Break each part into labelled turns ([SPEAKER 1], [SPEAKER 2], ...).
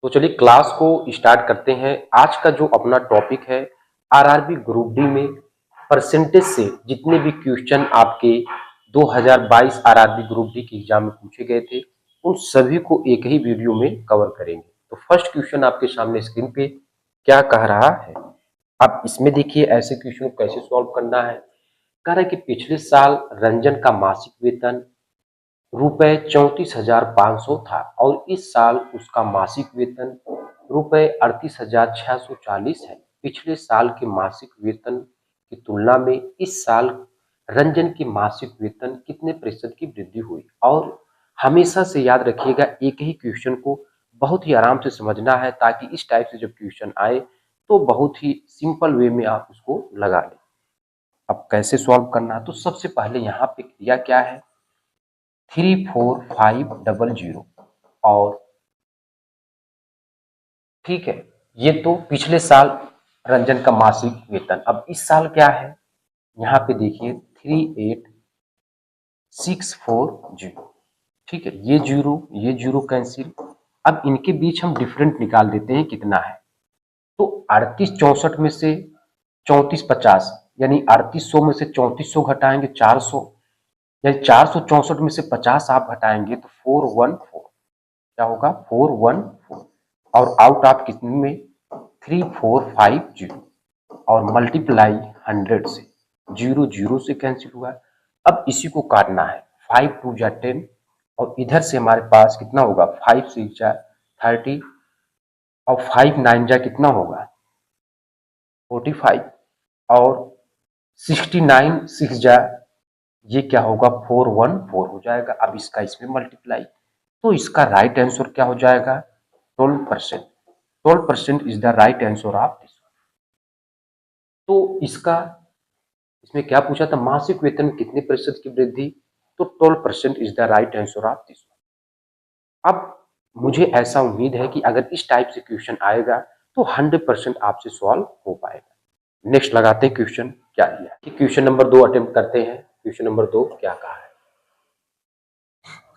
[SPEAKER 1] तो चलिए क्लास को स्टार्ट करते हैं। आज का जो अपना टॉपिक है आरआरबी ग्रुप डी में परसेंटेज से जितने भी क्वेश्चन आपके 2022 आरआरबी ग्रुप डी के एग्जाम में पूछे गए थे उन सभी को एक ही वीडियो में कवर करेंगे। तो फर्स्ट क्वेश्चन आपके सामने स्क्रीन पे क्या कह रहा है, आप इसमें देखिए ऐसे क्वेश्चन को कैसे सॉल्व करना है। कह रहा है कि पिछले साल रंजन का मासिक वेतन रुपए 34,500 था और इस साल उसका मासिक वेतन रुपए 38,640 है। पिछले साल के मासिक वेतन की तुलना में इस साल रंजन की मासिक वेतन कितने प्रतिशत की वृद्धि हुई। और हमेशा से याद रखिएगा एक ही क्वेश्चन को बहुत ही आराम से समझना है ताकि इस टाइप से जब क्वेश्चन आए तो बहुत ही सिंपल वे में आप उसको लगा लें। अब कैसे सॉल्व करना है, तो सबसे पहले यहाँ पे क्रिया क्या है 34500 और ठीक है, ये तो पिछले साल रंजन का मासिक वेतन। अब इस साल क्या है, यहाँ पे देखिए 38640। ठीक है, ये जीरो कैंसिल। अब इनके बीच हम डिफरेंट निकाल देते हैं कितना है। तो 3864 में से 3450 यानी 3800 में से 3400 घटाएंगे 400, यानी 464 में से 50 आप घटाएंगे तो 414। क्या होगा 414 और आउट ऑफ कितने में 3450 और मल्टीप्लाई 100 से, जीरो जीरो से कैंसिल हुआ। अब इसी को काटना है 5 2 जा 10 और इधर से हमारे पास कितना होगा 5 6 जा 30 और 5 9 जा कितना होगा 45 और 69 6 जा ये क्या होगा 414 हो जाएगा। अब इसका इसमें मल्टीप्लाई, तो इसका राइट आंसर क्या हो जाएगा 12%। 12% is the right answer of this. तो इसका इसमें क्या पूछा था मासिक वेतन में कितने प्रतिशत की वृद्धि, तो 12% is the right answer of this. अब मुझे ऐसा उम्मीद है कि अगर इस टाइप से क्वेश्चन आएगा तो 100% आपसे सॉल्व हो पाएगा। नेक्स्ट लगाते हैं क्वेश्चन क्या दिया है। क्वेश्चन नंबर 2 अटेम्प्ट करते हैं। क्वेश्चन नंबर 2 क्या कहा है,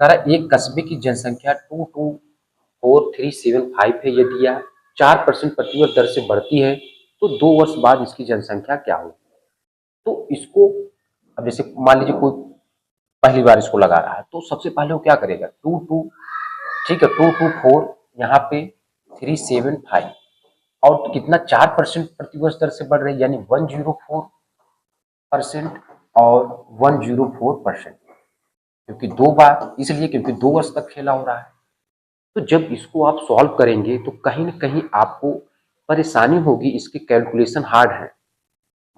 [SPEAKER 1] कह रहा एक कस्बे की जनसंख्या 224375 है, यदि यह 4% प्रतिवर्ष दर से बढ़ती है तो 2 वर्ष बाद इसकी जनसंख्या क्या होगी। तो इसको अब जैसे मान लीजिए कोई पहली बार इसको लगा रहा है तो सबसे पहले वो क्या करेगा 22, ठीक है 224 यहाँ पे 375 और कितना 4% प्रतिवर्ष दर से बढ़ रही है यानी 104% और 104%, क्योंकि 2 बार इसलिए क्योंकि 2 वर्ष तक खेला हो रहा है। तो जब इसको आप सॉल्व करेंगे तो कहीं न कहीं आपको परेशानी होगी, इसकी कैलकुलेशन हार्ड है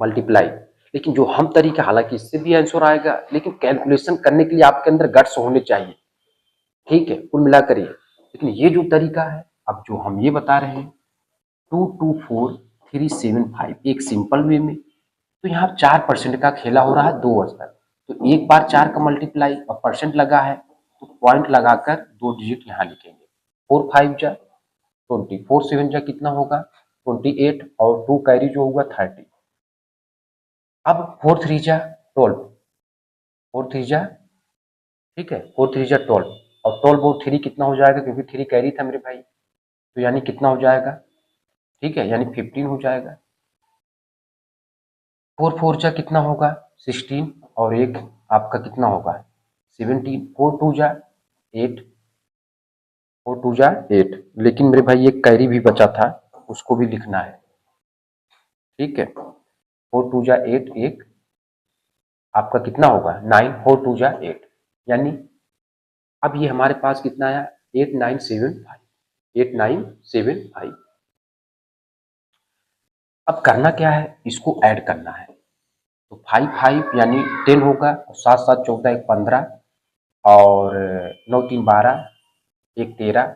[SPEAKER 1] मल्टीप्लाई। लेकिन जो हम तरीका, हालांकि इससे भी आंसर आएगा लेकिन कैलकुलेशन करने के लिए आपके अंदर गट्स होने चाहिए। ठीक है, कुल मिलाकर ये, लेकिन ये जो तरीका है अब जो हम ये बता रहे हैं 224375 एक सिंपल वे में, तो यहाँ 4% का खेला हो रहा है 2 वर्ष तक। तो एक बार 4 का मल्टीप्लाई और परसेंट लगा है तो पॉइंट लगाकर 2 डिजिट यहाँ लिखेंगे 4 5 जा 20, 4 7 जा कितना होगा 28 और 2 कैरी जो होगा 30। अब 4 3 जा 12, 4 3 जा ठीक है 4 3 जा 12 और 12 और 3 कितना हो जाएगा क्योंकि 3 कैरी था मेरे भाई, तो यानी कितना हो जाएगा, ठीक है यानी 15 हो जाएगा। 4 4 जा कितना होगा 16 और एक आपका कितना होगा 17, 4 2 जा 8, 4 2 जा 8, लेकिन मेरे भाई एक कैरी भी बचा था उसको भी लिखना है। ठीक है 4 2 जा 8 एक आपका कितना होगा 9, 4 2 जा 8 यानी अब ये हमारे पास कितना आया 8975, 8975। अब करना क्या है, इसको ऐड करना है। तो 5 5 यानी 10 होगा और 7 7 14 एक 15 और 9 3 12 एक 13,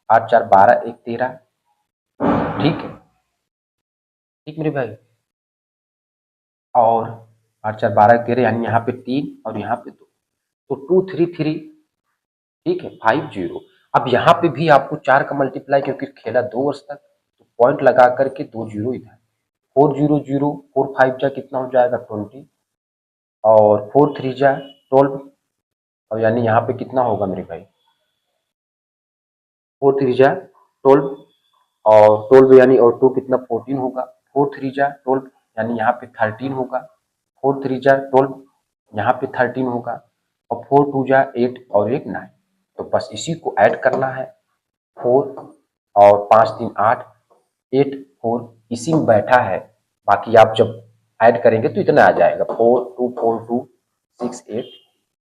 [SPEAKER 1] 8 4 12 एक 13। ठीक है, ठीक मेरे भाई, और 8 4 12 13 यानी यहाँ पे 3 और यहाँ पे 2, तो 2 3 3, ठीक है 50। अब यहाँ पे भी आपको 4 का मल्टीप्लाई क्योंकि खेला 2 वर्ष तक तो पॉइंट लगा करके 2 जीरो इधर 4 0 0 4 5 जा कितना हो जाएगा 20 और 4 3 जा 12 और यानी यहाँ पे कितना होगा मेरे भाई 4 3 जा 12 और 12 यानी और 2 कितना 14 होगा, 4 3 जा 12 यानी यहाँ पे 13 होगा, 4 3 जा 12 यहाँ पे 13 होगा और 4 2 जा 8 और एक 9। तो बस इसी को ऐड करना है, 4 और 5 3 8 8 4 इसी में बैठा है। बाकी आप जब ऐड करेंगे तो इतना आ जाएगा 4 2 4 2 6 8।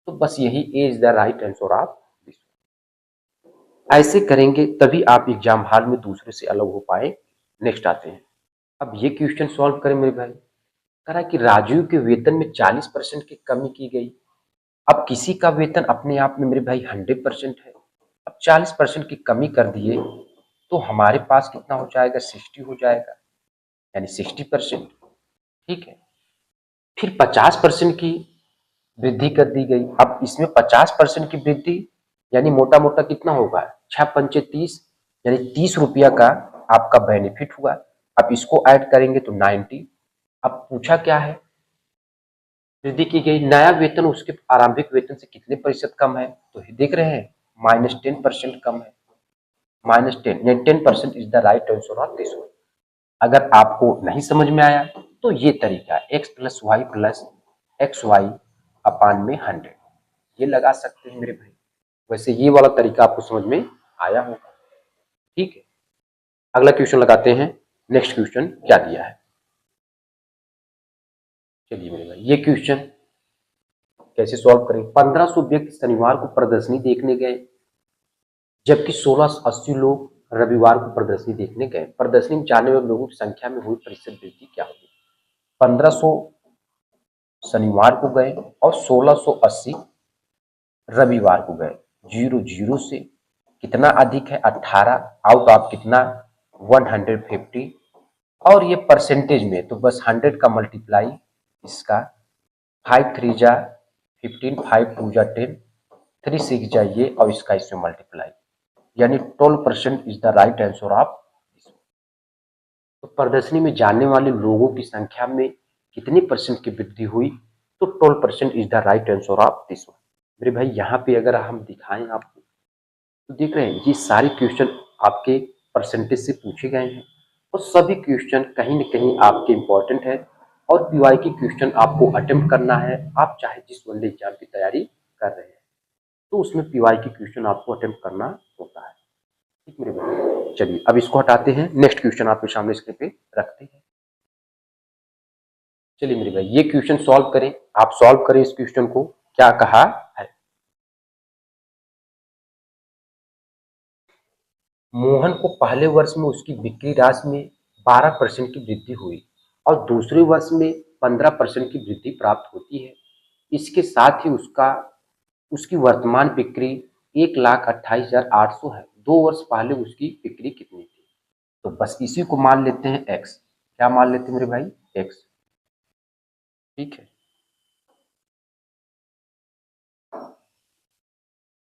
[SPEAKER 1] तो बस यही A is the right answer of this. ऐसे करेंगे तभी आप एग्जाम हॉल में दूसरे से अलग हो पाए। नेक्स्ट आते हैं, अब ये क्वेश्चन सॉल्व करें मेरे भाई। कह रहा है कि राजू के वेतन में 40% की कमी की गई। अब किसी का वेतन अपने आप में मेरे भाई 100% है, अब 40% की कमी कर दिए तो हमारे पास कितना हो जाएगा, 60 हो जाएगा, यानी 60%। ठीक है, फिर 50% की वृद्धि कर दी गई। अब इसमें 50% की वृद्धि यानी मोटा मोटा कितना होगा, 6 पंचे 30 यानी 30 रुपया का आपका बेनिफिट हुआ। अब इसको ऐड करेंगे तो 90। अब पूछा क्या है, वृद्धि की गई, नया वेतन उसके आरंभिक वेतन से कितने प्रतिशत कम है, तो देख रहे हैं -10% कम है, -10 यानी 10% is the right answer of this one. अगर आपको नहीं समझ में आया तो ये तरीका है, x plus y plus x y upon में 100, ये लगा सकते हैं मेरे भाई। वैसे ये वाला तरीका आपको समझ में आया होगा। ठीक है, अगला क्वेश्चन लगाते हैं। नेक्स्ट क्वेश्चन क्या दिया है, चलिए मेरे भाई ये क्वेश्चन कैसे सॉल्व करें। 1500 व्यक्ति शनिवार को प्रदर्शनी देखने गए, जबकि 1680 लोग रविवार को प्रदर्शनी देखने गए। प्रदर्शनी में जाने वाले लोगों की संख्या में हुई प्रतिशत वृद्धि क्या होगी। 1500 शनिवार को गए और 1680 रविवार को गए। 00 से कितना अधिक है, 18 आउट ऑफ कितना 150। और ये परसेंटेज में तो बस 100 का मल्टीप्लाई इसका 5 3 जा 15, 5 2 जा 10, 3 6 जा ये और इसका इसमें मल्टीप्लाई, यानी 12% is the right answer of. तो प्रदर्शनी में जाने वाले लोगों की संख्या में कितनी परसेंट की वृद्धि हुई, तो 12% is the right answer of this one. मेरे भाई यहाँ पे अगर हम दिखाएं आपको तो देख रहे हैं ये सारे क्वेश्चन आपके परसेंटेज से पूछे गए हैं और सभी क्वेश्चन कहीं न कहीं आपके इम्पोर्टेंट है और पीवाई की क्वेश्चन आपको अटेम्प्ट करना है। आप चाहे जिस वनडे एग्जाम की तैयारी कर रहे हैं तो उसमें पीवाई की क्वेश्चन आपको अटेम्प्ट करना होता है। ठीक मेरे भाई, चलिए अब इसको हटाते हैं, नेक्स्ट क्वेश्चन आपके सामने स्क्रीन पे रखते हैं। चलिए मेरे भाई ये क्वेश्चन सॉल्व करें, आप सॉल्व करें इस क्वेश्चन को। क्या कहा है, मोहन को पहले वर्ष में उसकी बिक्री राशि में 12% की वृद्धि हुई और दूसरे वर्ष में 15% की वृद्धि प्राप्त होती है। इसके साथ ही उसकी वर्तमान बिक्री 1,28,800 है। 2 वर्ष पहले उसकी बिक्री कितनी थी, तो बस इसी को मान लेते हैं x। क्या मान लेते हैं मेरे भाई, x। ठीक है,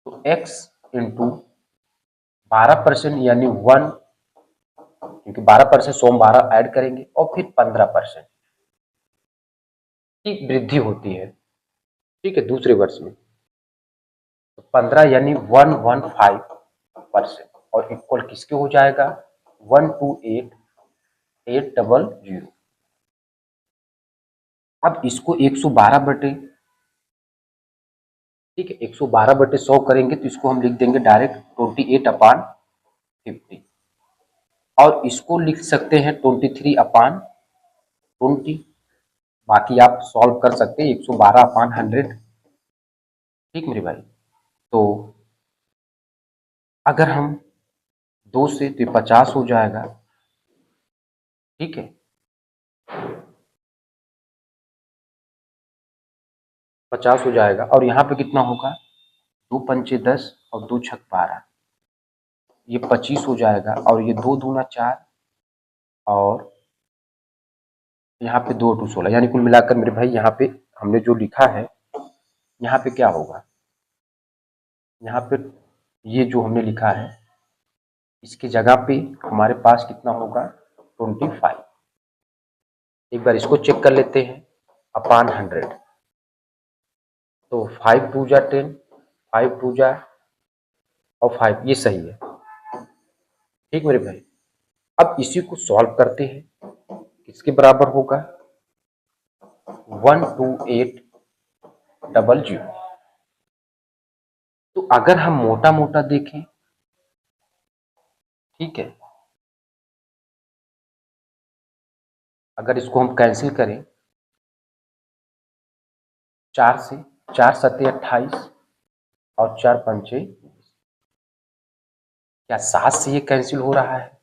[SPEAKER 1] तो x इंटू 12% यानी 1, क्योंकि 12% 112 ऐड करेंगे और फिर 15% की वृद्धि होती है। ठीक है, दूसरे वर्ष में तो 15 यानी 115% और इक्वल किसके हो जाएगा 128,800। अब इसको 112 बटे, ठीक है 112 बटे 100 करेंगे तो इसको हम लिख देंगे डायरेक्ट 28/50 और इसको लिख सकते हैं 23/20। बाकी आप सॉल्व कर सकते हैं 112/100। ठीक मेरे भाई, तो अगर हम 2 से तो 50 हो जाएगा। ठीक है, 50 हो जाएगा और यहाँ पे कितना होगा 2 पंचे 10 और 2 छक 12, ये 25 हो जाएगा और ये 2 दूना 4 और यहाँ पे 2 2 16, यानी कुल मिलाकर मेरे भाई यहाँ पे हमने जो लिखा है यहाँ पे क्या होगा, यहाँ पे ये जो हमने लिखा है इसकी जगह पे हमारे पास कितना होगा 25। एक बार इसको चेक कर लेते हैं अपान 100, तो 5 2 जा 10, 5 2 जा और 5 ये सही है। ठीक मेरे भाई। अब इसी को सॉल्व करते हैं, किसके बराबर होगा 12800। तो अगर हम मोटा मोटा देखें, ठीक है, अगर इसको हम कैंसिल करें 4 से, 4 सत्ते 28 और 4 पंचे, क्या 7 से ये कैंसिल हो रहा है?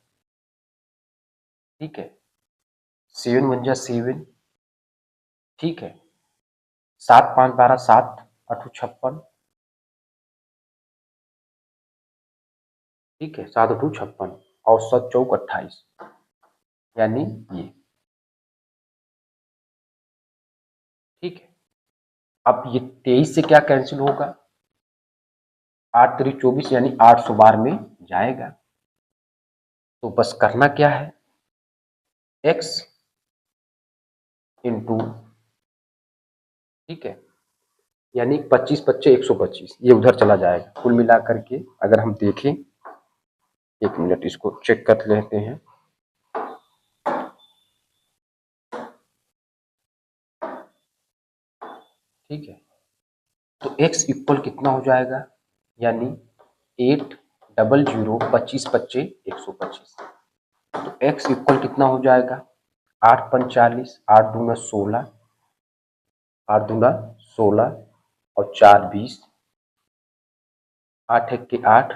[SPEAKER 1] ठीक है, 7 वन जा 7, ठीक है, 7 5 12 7 8 56, ठीक है, 7 8 56 और 7 चौक 28, यानी ये, ठीक है। अब ये 23 से क्या कैंसिल होगा, 8 3 24 यानी 800 बार में जाएगा। तो बस करना क्या है, x इंटू, ठीक है, यानी 25 25 125, ये उधर चला जाएगा। कुल मिला करके अगर हम देखें, एक मिनट इसको चेक कर लेते हैं, ठीक है। तो x इक्वल कितना हो जाएगा, यानी 800 25 25 125। तो x इक्वल कितना हो जाएगा, 8 पंच 40, 8 दूना 16, 8 दूना 16 और 4 20, 8 एक के 8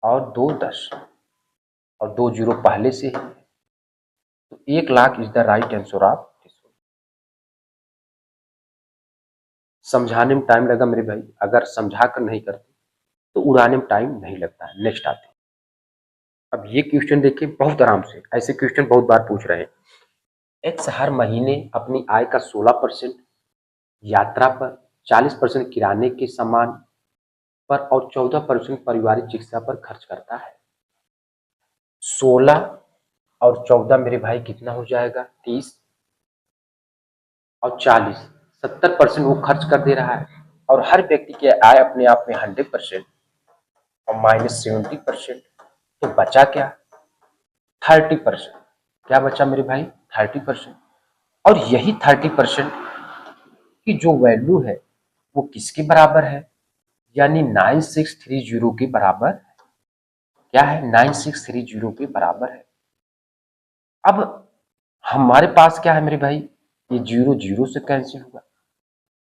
[SPEAKER 1] और 2 10 और 2 जीरो पहले से ही। तो 1,00,000 is the right answer of this one. समझाने में टाइम लगा मेरे भाई, अगर समझा कर नहीं करते तो उड़ाने में टाइम नहीं लगता है। नेक्स्ट आते हैं। अब ये क्वेश्चन देखिए बहुत आराम से, ऐसे क्वेश्चन बहुत बार पूछ रहे हैं। एक्स हर महीने अपनी आय का 16% यात्रा पर, 40% किराने के सामान पर और 14% पारिवारिक चिकित्सा पर खर्च करता है। 16 और 14 मेरे भाई कितना हो जाएगा, 30 और 40, 70% वो खर्च कर दे रहा है। और हर व्यक्ति की आय अपने आप में 100% और -70%, तो बचा क्या, 30%। क्या बचा मेरे भाई, 30%। और यही 30% की जो वैल्यू है वो किसके बराबर है, यानी 9630 के बराबर। क्या है, 9630 के बराबर है। अब हमारे पास क्या है मेरे भाई, ये जीरो जीरो से कैंसिल हुआ।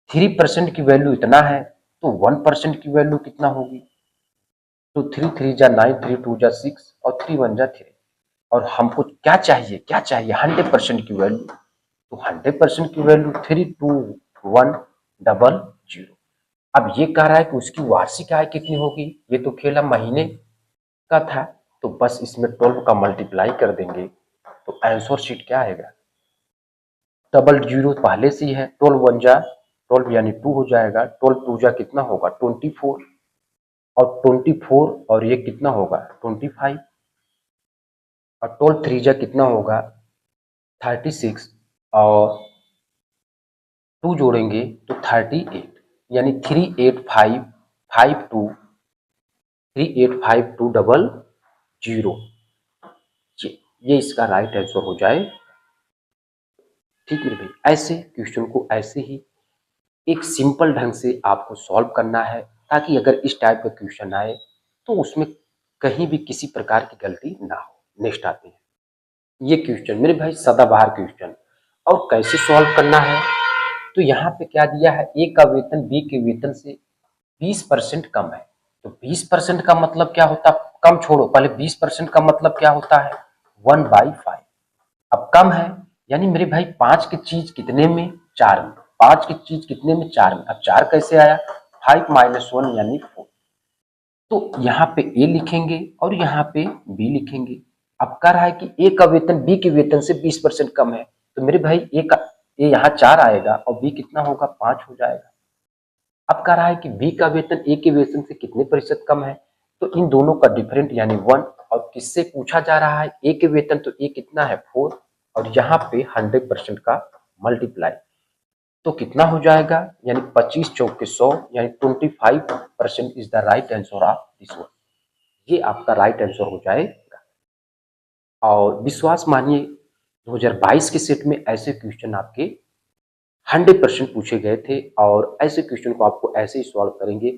[SPEAKER 1] 3% की वैल्यू इतना है, तो 1% की वैल्यू कितना होगी, तो 3 3 जा 9, 3 2 जा 6 और 3 1 जा 3। और हमको क्या चाहिए, क्या चाहिए, 100% की वैल्यू। तो 100% की वैल्यू 32100। अब ये कह रहा है कि उसकी वार्षिक आय कितनी होगी, ये तो खेला महीने का था, तो बस इसमें 12 का मल्टीप्लाई कर देंगे तो आंसर शीट क्या आएगा, डबल जीरो पहले से ही है, 12 वन जा 12 यानी 2 हो जाएगा, 12 टू जा कितना होगा 24 और 24 और ये कितना होगा 25 और 12 थ्री जा कितना होगा 36 और 2 जोड़ेंगे तो 38, यानी 3852 38520। ये इसका राइट आंसर हो जाए। ठीक है भाई, ऐसे क्वेश्चन को ऐसे ही एक सिंपल ढंग से आपको सॉल्व करना है, ताकि अगर इस टाइप का क्वेश्चन आए तो उसमें कहीं भी किसी प्रकार की गलती ना हो। नेक्स्ट आते हैं, ये क्वेश्चन मेरे भाई सदाबहार क्वेश्चन, और कैसे सॉल्व करना है। तो यहाँ पे क्या दिया है, ए का वेतन बी के वेतन से 20% कम है। तो 20% का मतलब क्या होता, कम छोड़ो, पहले 20% का मतलब क्या होता है, 1/5। अब कम है, यानी मेरे भाई 5 की चीज कितने में, 4 में। 5 की चीज कितने में, 4 में। अब 4 कैसे आया, 5 माइनस 1 यानी 4। तो यहाँ पे ए लिखेंगे और यहाँ पे बी लिखेंगे। अब कह रहा है कि ए का वेतन बी के वेतन से 20% कम है, तो मेरे भाई ए का, ए यहाँ 4 आएगा और बी कितना होगा, 5 हो जाएगा। अब कह रहा है कि बी का वेतन ए के वेतन से कितने प्रतिशत कम है, तो इन दोनों का डिफरेंट यानी 1। और किससे पूछा जा रहा है, ए के वेतन, तो ए कितना है 4 और यहाँ पे 100% का मल्टीप्लाई, तो कितना हो जाएगा, यानी 25 चौक के 100, यानी 25% is the right answer of this one. ये आपका राइट आंसर हो जाएगा। और विश्वास मानिए 2022 के सेट में ऐसे क्वेश्चन आपके 100% पूछे गए थे और ऐसे क्वेश्चन को आपको ऐसे ही सॉल्व करेंगे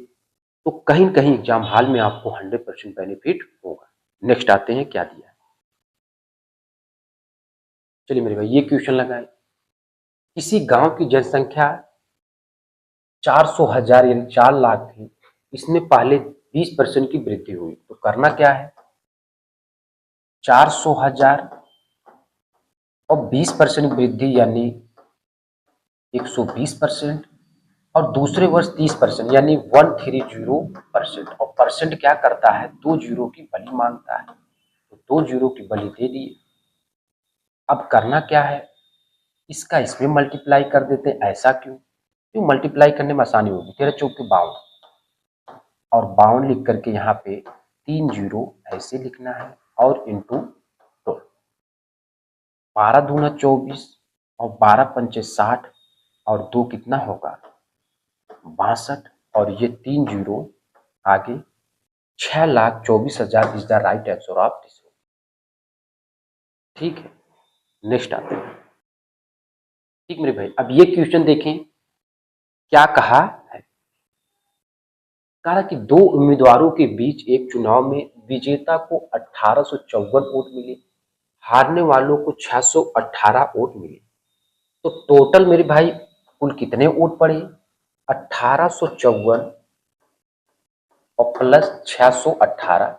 [SPEAKER 1] तो कहीं न कहीं एग्जाम हॉल में आपको 100% बेनिफिट होगा। नेक्स्ट आते हैं क्या दिया है। चलिए मेरे भाई ये क्वेश्चन लगाएं। किसी गांव की जनसंख्या 400,000 यानी 4 लाख थी, इसमें पहले 20% की वृद्धि हुई, तो करना क्या है? 400,000 और 20% वृद्धि यानी 120% और दूसरे वर्ष 30% यानी 130% और परसेंट क्या करता है? 2 जीरो की बलि मांगता है, तो 2 जीरो की बलि दे दिए। अब करना क्या है? इसका इसमें मल्टीप्लाई कर देते हैं। ऐसा क्यों? क्यों मल्टीप्लाई करने में आसानी होगी। 13 चौके 52 और 52 लिख करके यहाँ पे 3 जीरो ऐसे लिखना है और इंटू 2। 12 दूना 24 और 12 पंचे 60 और 2 कितना होगा? 62 और ये 3 जीरो आगे 6,24,000 is the right answer of this. ठीक है, नेक्स्ट आते हैं। ठीक मेरे भाई, अब ये क्वेश्चन देखें क्या कहा है। कहा कि दो उम्मीदवारों के बीच एक चुनाव में विजेता को 1854 वोट मिले, हारने वालों को 618 वोट मिले, तो टोटल मेरे भाई कुल कितने वोट पड़े? 1854 और प्लस 618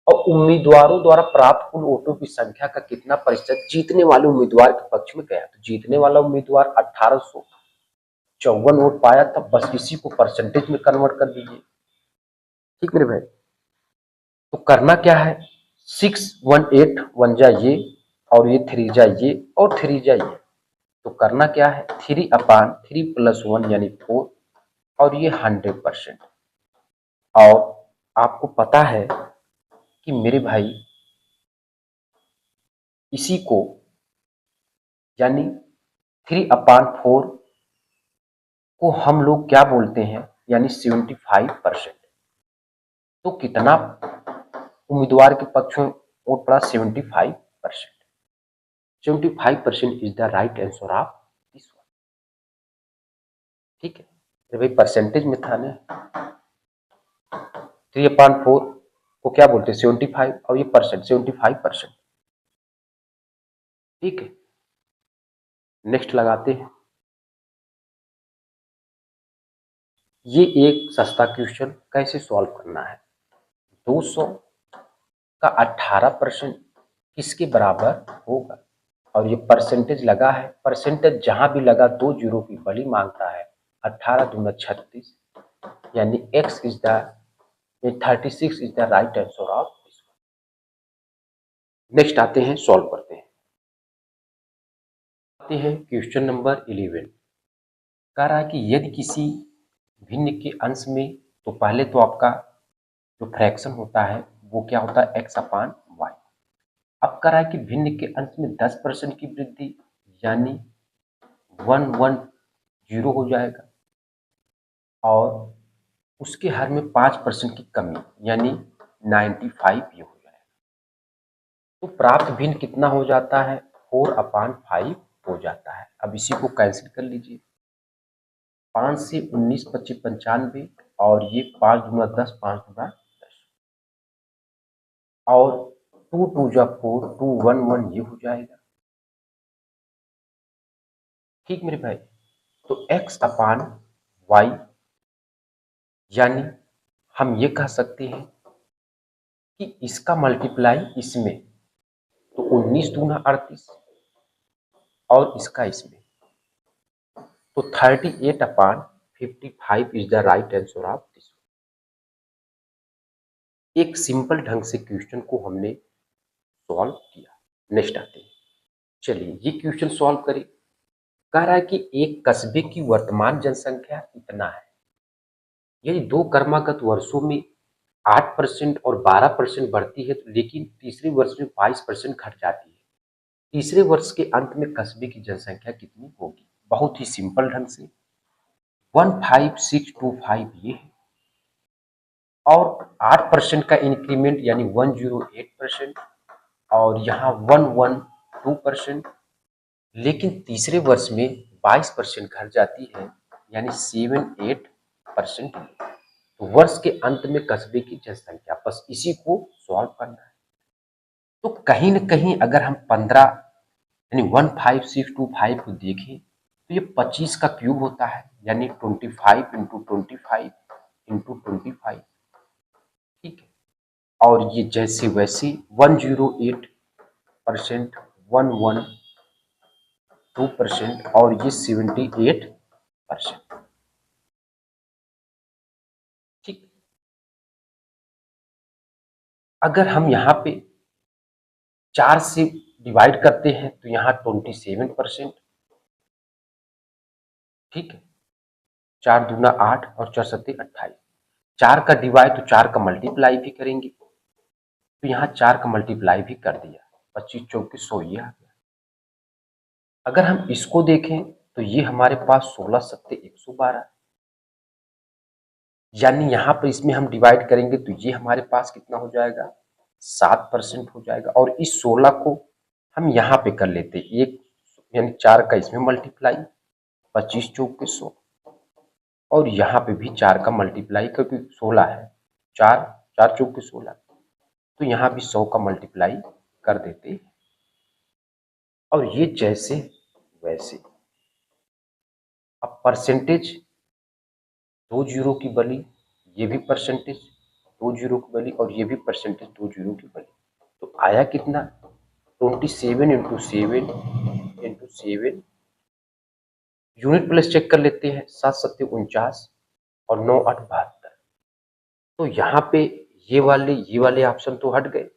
[SPEAKER 1] और उम्मीदवारों द्वारा प्राप्त कुल वोटों की संख्या का कितना प्रतिशत जीतने वाले उम्मीदवार के पक्ष में गया? तो जीतने वाला उम्मीदवार 1854 वोट पाया था, बस इसी को परसेंटेज में कन्वर्ट कर दीजिए। ठीक मेरे भाई, तो करना क्या है? 618 1 जा ये और ये 3 जा ये और 3 जा ये, तो करना क्या है? 3/3 + 1 यानी 4 और ये 100%। और आपको पता है कि मेरे भाई इसी को यानी 3/4 को हम लोग क्या बोलते हैं? यानी 75%। तो कितना उम्मीदवार के पक्ष में वोट पड़ा? 75%। 75% is the right answer of this one. ठीक है, तो भाई परसेंटेज में था ना, 3/4 को क्या बोलते हैं? 75 और ये परसेंट 75%। ठीक है, नेक्स्ट लगाते हैं। ये एक सस्ता क्वेश्चन कैसे सॉल्व करना है। 200 का 18% किसके बराबर होगा? और ये परसेंटेज लगा है, परसेंटेज जहां भी लगा 2 जीरो की बलि मांगता है। 18 दूना 36 यानी x is the 36 is the right answer of this one. Next आते हैं, सॉल्व करते हैं। आते हैं क्वेश्चन नंबर 11। कह रहा है कि यदि किसी भिन्न के अंश में, तो पहले तो आपका जो फ्रैक्शन होता है वो क्या होता है? x/y। अब कह रहा है कि भिन्न के अंश में 10% की वृद्धि यानी 110 हो जाएगा और उसके हर में 5% की कमी यानी 95 ये हो जाएगा। तो प्राप्त भिन्न कितना हो जाता है? 4/5 हो जाता है। अब इसी को कैंसिल कर लीजिए। 5 से 19 25 95 और ये 5 दूना 10 5 दूना 10 और 2 2 जा 4 2 1 1 ये हो जाएगा। ठीक मेरे भाई, तो x/y यानी हम ये कह सकते हैं कि इसका मल्टीप्लाई इसमें, तो 19 दूना 38 और इसका इसमें, तो 38/55 is the right answer of this. एक सिंपल ढंग से क्वेश्चन को हमने सॉल्व किया। नेक्स्ट आते हैं। चलिए ये क्वेश्चन सॉल्व करें। कह रहा है कि एक कस्बे की वर्तमान जनसंख्या इतना है, यदि दो क्रमागत वर्षों में 8% और 12% बढ़ती है, तो लेकिन तीसरे वर्ष में 22% घट जाती है, तीसरे वर्ष के अंत में कस्बे की जनसंख्या कितनी होगी? बहुत ही सिंपल ढंग से 15625 ये है और 8% का इंक्रीमेंट यानी 108%, और यहाँ 112%। लेकिन तीसरे वर्ष में 22% घट जाती है यानी 78%। तो वर्ष के अंत में कस्बे की जनसंख्या, बस इसी को सॉल्व करना है। तो कहीं न कहीं अगर हम 15 यानी 15625 को देखें तो ये 25 का क्यूब होता है यानी 25 इंटू 25 इंटू 25। ठीक है, और ये जैसे वैसे 108%, 112% और ये 78%। ठीक, अगर हम यहाँ पे 4 से डिवाइड करते हैं तो यहाँ 27%। ठीक है, 4 दूना 8 और 4 सत्ते 28। 4 का डिवाइड तो 4 का मल्टीप्लाई भी करेंगे, तो यहाँ 4 का मल्टीप्लाई भी कर दिया, 25 चौके 100 ये आ गया। अगर हम इसको देखें तो ये हमारे पास 16 सत्ते 112, यानी यहाँ पर इसमें हम डिवाइड करेंगे तो ये हमारे पास कितना हो जाएगा, 7% हो जाएगा। और इस 16 को हम यहाँ पे कर लेते एक, यानी 4 का इसमें मल्टीप्लाई, 25 चौके 100, और यहाँ पे भी 4 का मल्टीप्लाई क्योंकि 16 है, 4 4 चौके 16, तो यहाँ भी 100 का मल्टीप्लाई कर देते हैं। और ये जैसे वैसे। अब परसेंटेज 2 जीरो की बली, ये भी परसेंटेज 2 जीरो की बली, और ये भी परसेंटेज 2 जीरो की बली। तो आया कितना, 27 into 7 into 7। Unit place check कर लेते हैं, 7 सत्ते 49 और 9 8 72। तो यहाँ पे ये वाले ऑप्शन तो हट गए।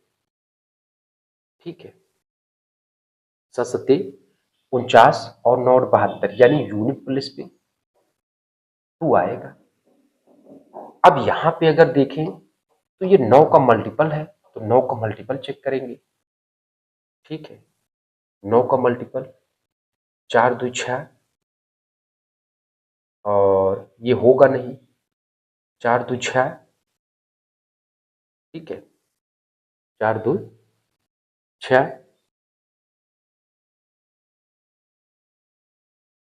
[SPEAKER 1] ठीक है, 7 सत्ते 49 और 9 8 72, यानी यूनिट प्लेस पे 2 आएगा। अब यहाँ पे अगर देखें तो ये 9 का मल्टीपल है, तो 9 का मल्टीपल चेक करेंगे। ठीक है, 9 का मल्टीपल 4 2 6, और ये होगा नहीं, 4 2 6। ठीक है, 4 2 6,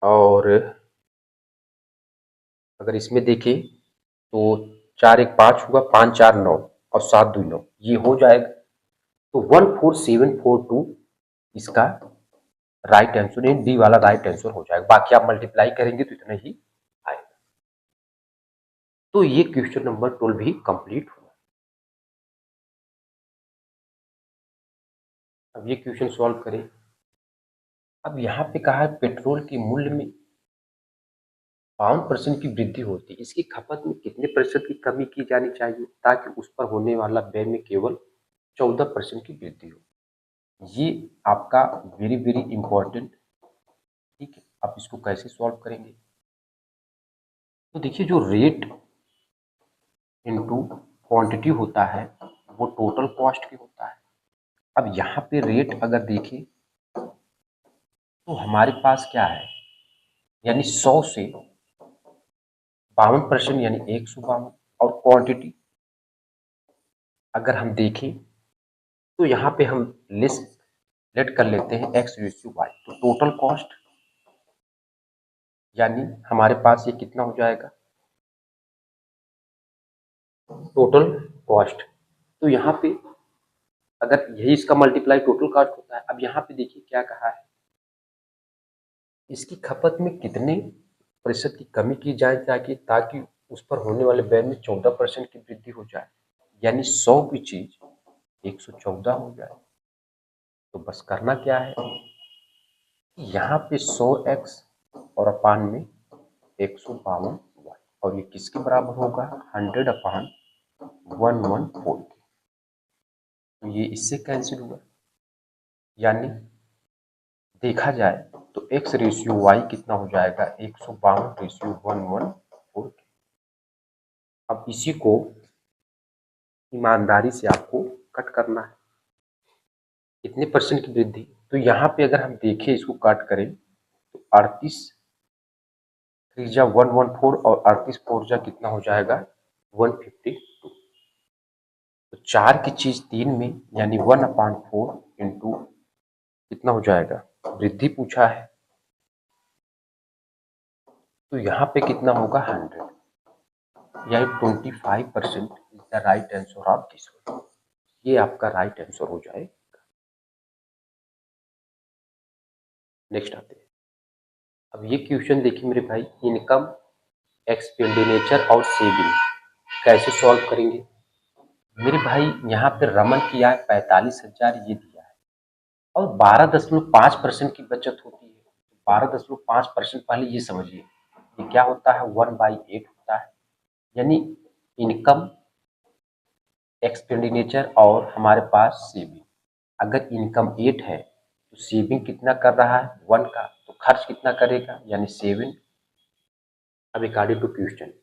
[SPEAKER 1] और अगर इसमें देखें तो 4 1 5 हुआ, 5 4 9 और 7 2 9, ये हो जाएगा। तो 14742 इसका राइट आंसर, डी वाला राइट आंसर हो जाएगा। बाकी आप मल्टीप्लाई करेंगे तो इतना ही आएगा। तो ये क्वेश्चन नंबर 12 भी कंप्लीट हुआ। अब ये क्वेश्चन सॉल्व करें। अब यहाँ पे कहा है पेट्रोल के मूल्य में 52% की वृद्धि होती है, इसकी खपत में कितने प्रतिशत की कमी की जानी चाहिए ताकि उस पर होने वाला व्यय में केवल 14% की वृद्धि हो। ये आपका वेरी वेरी इंपॉर्टेंट। ठीक है, आप इसको कैसे सॉल्व करेंगे, तो देखिए जो रेट इनटू क्वांटिटी होता है वो टोटल कॉस्ट की होता है। अब यहाँ पे रेट अगर देखें तो हमारे पास क्या है, यानी 100 से 52% यानी 152, और क्वांटिटी अगर हम देखें तो यहाँ पे हम लिस्ट लेट कर लेते हैं x रेशियो y, तो टोटल कॉस्ट यानी हमारे पास ये कितना हो जाएगा, टोटल कॉस्ट। तो यहाँ पे अगर यही इसका मल्टीप्लाई टोटल कॉस्ट होता है। अब यहाँ पे देखिए क्या कहा है, इसकी खपत में कितने प्रतिशत की कमी की जाए ताकि उस पर होने वाले व्यय में 14% की वृद्धि हो जाए, यानी 100 की चीज 114 हो जाए। तो बस करना क्या है, यहाँ पे 100x और अपान में 152y, और ये किसके बराबर होगा, 100 अपान 114 के। तो ये इससे कैंसिल हुआ, यानी देखा जाए तो x रेशियो y कितना हो जाएगा, 152 रेशियो 114 के। अब इसी को ईमानदारी से आपको कट करना है, कितने परसेंट की वृद्धि। तो यहाँ पे अगर हम देखें इसको कट करें तो 38 त्रिज्या 114 और 38 फोर जा कितना हो जाएगा 152। तो 4 की चीज 3 में यानी 1/4 इंटू कितना हो जाएगा, वृद्धि पूछा है तो यहाँ पे कितना होगा 100, यानी 25% is the right answer of this one. ये आपका राइट आंसर हो जाए। नेक्स्ट आते हैं। अब ये क्वेश्चन देखिए मेरे भाई, इनकम, एक्सपेंडिचर और सेविंग कैसे सॉल्व करेंगे। मेरे भाई यहाँ पे रमन किया है 45,000 ये दिया है और 12.5% की बचत होती है। 12.5% पहले ये समझिए ये क्या होता है, 1/8 होता है। यानी इनकम, एक्सपेंडिचर और हमारे पास सेविंग। अगर इनकम 8 है तो सेविंग कितना कर रहा है 1 का, तो खर्च कितना करेगा यानी 7। अब अकॉर्डिंग टू क्वेश्चन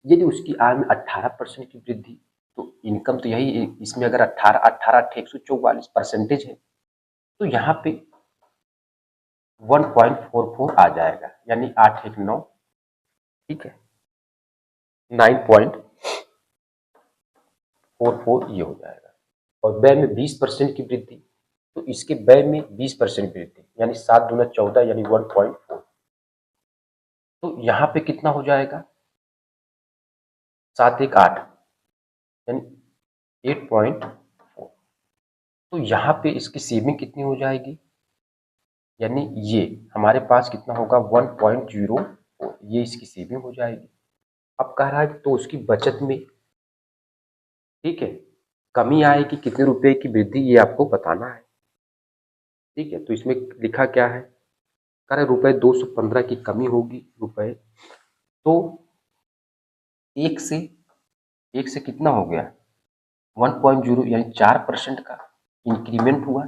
[SPEAKER 1] यदि उसकी आय में 18% की वृद्धि, तो इनकम तो यही है, इसमें अगर 18 144% है तो यहाँ पे 1.44 आ जाएगा यानी 8 1 9, ठीक है, 9.44 ये हो जाएगा। और व्यय में 20% की वृद्धि, तो इसके व्यय में 20% वृद्धि यानी 7 दूना 14 यानी 1.4, तो यहाँ पे कितना हो जाएगा 7 1 8 यानी 8.4। तो यहाँ पे इसकी सेविंग कितनी हो जाएगी, यानी ये हमारे पास कितना होगा 1.04, ये इसकी सेविंग हो जाएगी। अब कह रहा है तो उसकी बचत में, ठीक है, कमी आएगी कितने रुपए की वृद्धि ये आपको बताना है, ठीक है। तो इसमें लिखा क्या है, कह रहे रुपए 215 की कमी होगी रुपए, तो एक से कितना हो गया 1.0 यानी 4% का इंक्रीमेंट हुआ,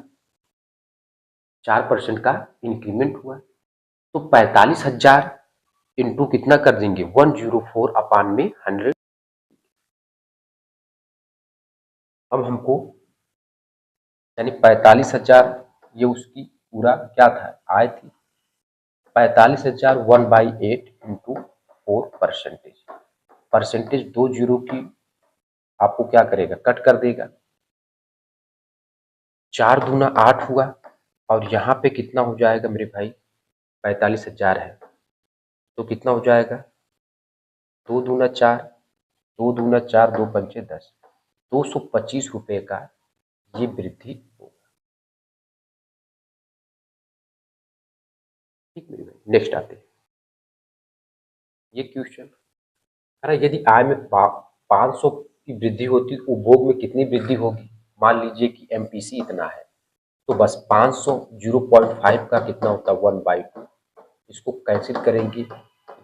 [SPEAKER 1] 4% का इंक्रीमेंट हुआ। तो 45,000 इंटू कितना कर देंगे 104 अपान में 100। अब हमको यानी 45,000 ये उसकी पूरा क्या था आय थी, 45,000 1/8 इंटू 4%। परसेंटेज 2 जीरो की आपको क्या करेगा कट कर देगा, 4 दूना 8 हुआ और यहाँ पे कितना हो जाएगा मेरे भाई 45,000 है तो कितना हो जाएगा 2 दूना 4, 2 दूना 4 2 पंचे 10, 225 रुपए का ये वृद्धि होगा, ठीक मेरे भाई। नेक्स्ट आते हैं ये क्वेश्चन, अरे यदि आय में 500 की वृद्धि होती तो उपभोग में कितनी वृद्धि होगी। मान लीजिए कि एमपीसी इतना है तो बस 500 0.5 का कितना होता है 1/2, इसको कैंसिल करेंगे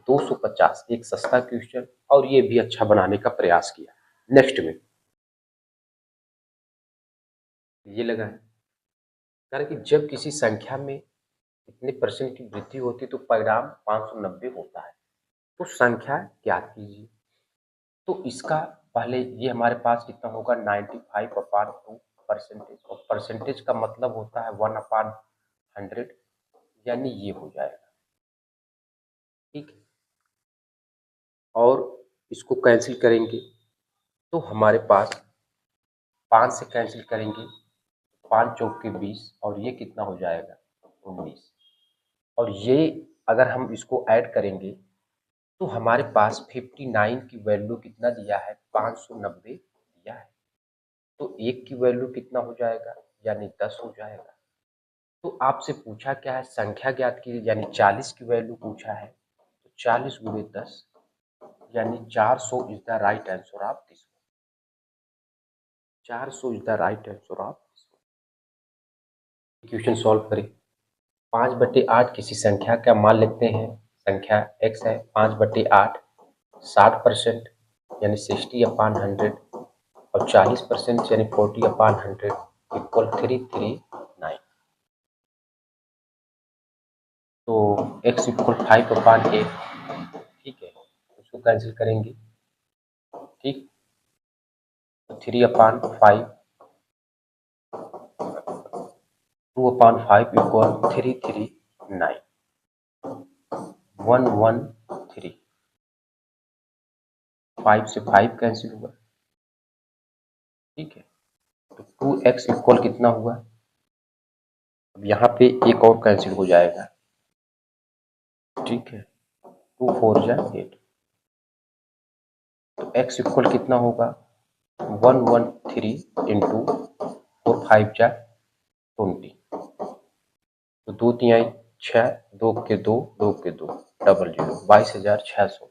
[SPEAKER 1] 250। एक सस्ता क्वेश्चन और ये भी अच्छा बनाने का प्रयास किया। नेक्स्ट में ये लगा है, कारण कि जब किसी संख्या में कितने परसेंट की वृद्धि होती तो परिणाम 590 होता है। तो संख्या ज्ञात कीजिए, तो इसका पहले ये हमारे पास कितना होगा 95/2 परसेंटेज, और परसेंटेज का मतलब होता है 1/100 यानी ये हो जाएगा, ठीक है। और इसको कैंसिल करेंगे तो हमारे पास 5 से कैंसिल करेंगे 5 चौक के 20 और ये कितना हो जाएगा 19, और ये अगर हम इसको ऐड करेंगे तो हमारे पास 59 की वैल्यू कितना दिया है 590 दिया है, तो एक की वैल्यू कितना हो जाएगा यानी 10 हो जाएगा। तो आपसे पूछा क्या है संख्या ज्ञात कीजिए, यानी 40 की वैल्यू पूछा है तो 40 गुणे 10 यानी 400 is the right answer of this, 400 is the right answer of this. Question solve करें। 5/8 किसी संख्या का मान लेते हैं, संख्या x है, 5/8 60% यानी 60/100 और 40% यानी 40/100 इक्वल 339। तो x इक्वल 5/8, ठीक है, उसको कैंसिल करेंगे, ठीक, तो 3/5, 2/5 इक्वल 339, 113, 5 से 5 कैंसिल हुआ, ठीक है। तो 2x इक्वल कितना हुआ, अब यहाँ पे एक और कैंसिल हो जाएगा, ठीक है, 2 4 जा 8, तो x इक्वल कितना होगा 113 इंटू 4 5 जा 20, तो 2 तिहाई 6, 2 के 2, 2 के 2, 00, 22,600।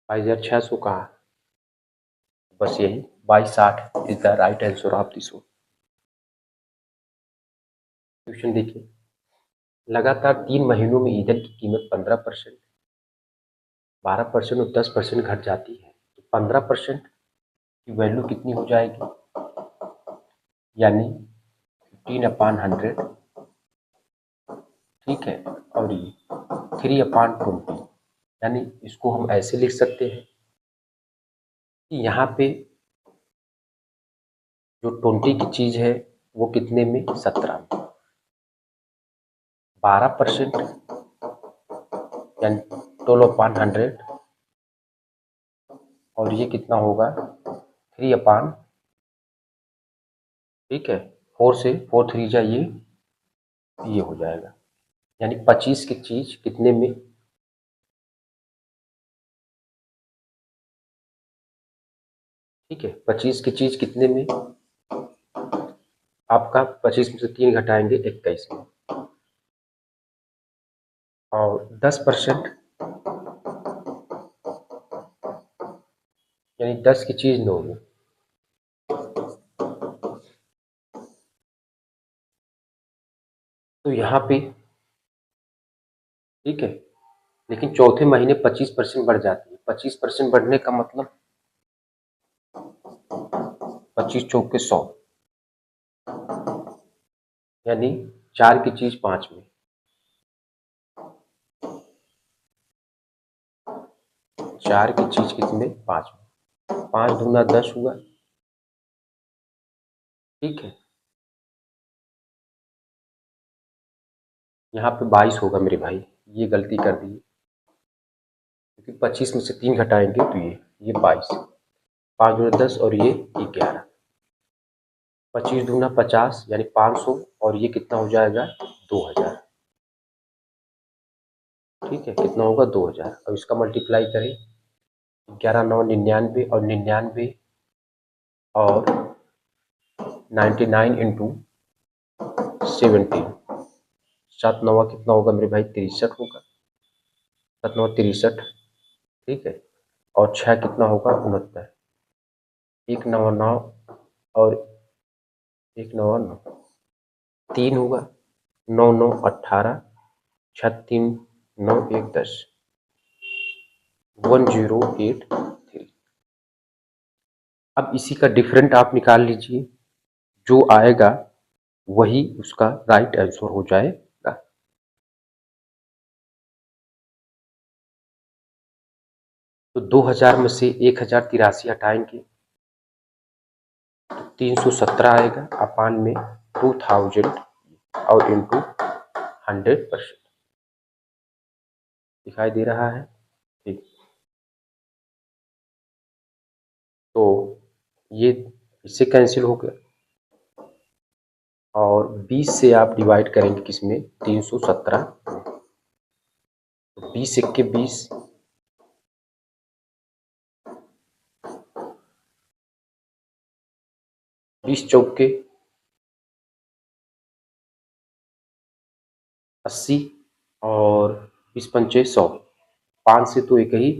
[SPEAKER 1] 22,600 कहा, बस यही 2260 is the right answer of this question. देखिए, लगातार 3 महीनों में ईंधन की कीमत 15%, 12% और 10% घट जाती है, तो 15% की वैल्यू कितनी हो जाएगी, यानी 15/100, ठीक है, और ये 3/20, यानी इसको हम ऐसे लिख सकते हैं कि यहाँ पे जो 20 की चीज है वो कितने में, 17 में, 12% यानी 12/100, और ये कितना होगा 3/, ठीक है, 4 से 4 3 जा ये हो जाएगा, यानी 25 की चीज कितने में, ठीक है, 25 की चीज कितने में, आपका 25 में से 3 घटाएंगे 21 में, और 10% यानी 10 की चीज 9 में, तो यहाँ पे, ठीक है, लेकिन चौथे महीने 25% बढ़ जाती है, 25% बढ़ने का मतलब 25 चौके 100, यानी 4 की चीज 5 में, 4 की चीज कितने 5 में, 5 दूना 10 हुआ, ठीक है, यहाँ पे 22 होगा मेरे भाई, ये गलती कर दी, क्योंकि 25 में से 3 घटाएंगे तो ये 22, 5 दूना 10 और ये 11, 25 दूना 50 यानी 500, और ये कितना हो जाएगा 2000, ठीक है, कितना होगा 2000, अब इसका मल्टीप्लाई करें, 11 9 99, और 99 और 99 इंटू 17, 7 9 कितना होगा मेरे भाई 63 होगा, 7 9 63, ठीक है, और 6 कितना होगा 69, 1 9 9 और 1 9 9, 3 होगा, 9 9 18, 6 3 9 1 10, 1083। अब इसी का डिफरेंट आप निकाल लीजिए, जो आएगा वही उसका राइट आंसर हो जाएगा। तो 2000 में से 1083 हटाएंगे तो 317 आएगा, अपान में 2000 और इंटू 100%, दिखाई दे रहा है, ठीक, तो ये इससे कैंसिल हो गया, और 20 से आप डिवाइड करेंगे किसमें 317, तो 20 1 के 20, 20 चौके 80, और 20 पंचे 100, 5 से तो एक ही,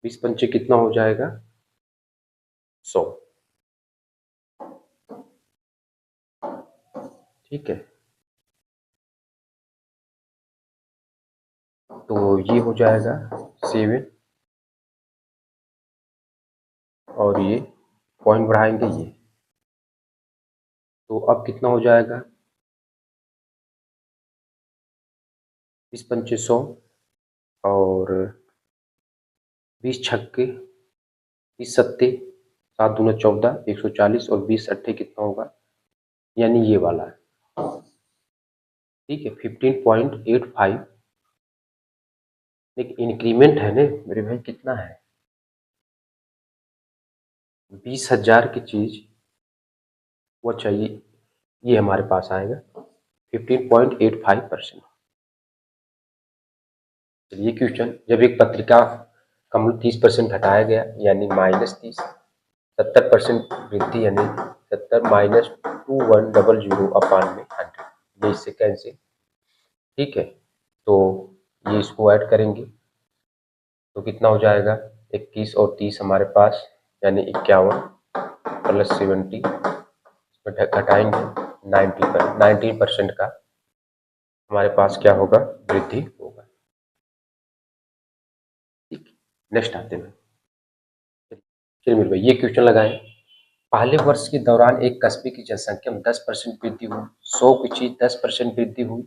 [SPEAKER 1] 20 पंचे कितना हो जाएगा 100, ठीक है, तो ये हो जाएगा 7, और ये पॉइंट बढ़ाएंगे ये, तो अब कितना हो जाएगा 20 पंचे 100, और 20 छक्के 20 सत्ते 7 दूना 14, 140, और 20 अट्ठे कितना होगा, यानी ये वाला है, ठीक है, 15.85 देखिए इंक्रीमेंट है ना मेरे भाई, कितना है 20,000 की चीज वो चाहिए, ये हमारे पास आएगा 15.85%। चलिए क्वेश्चन, जब एक पत्रिका का मूल्य 30% घटाया गया यानी -30, 70% वृद्धि यानी 70 -2100 अपान में 100, ये इससे कैंसिल। ठीक है, तो ये इसको ऐड करेंगे तो कितना हो जाएगा 21 और 30 हमारे पास यानी 51 प्लस 70, इसमें घटाएंगे 19% का हमारे पास क्या होगा, वृद्धि होगा। ठीक, नेक्स्ट आते हैं। चलिए मेरे भाई ये क्वेश्चन लगाएं। पहले वर्ष के दौरान एक कस्बे की जनसंख्या में 10% वृद्धि हुई, 100 की चीज 10% वृद्धि हुई,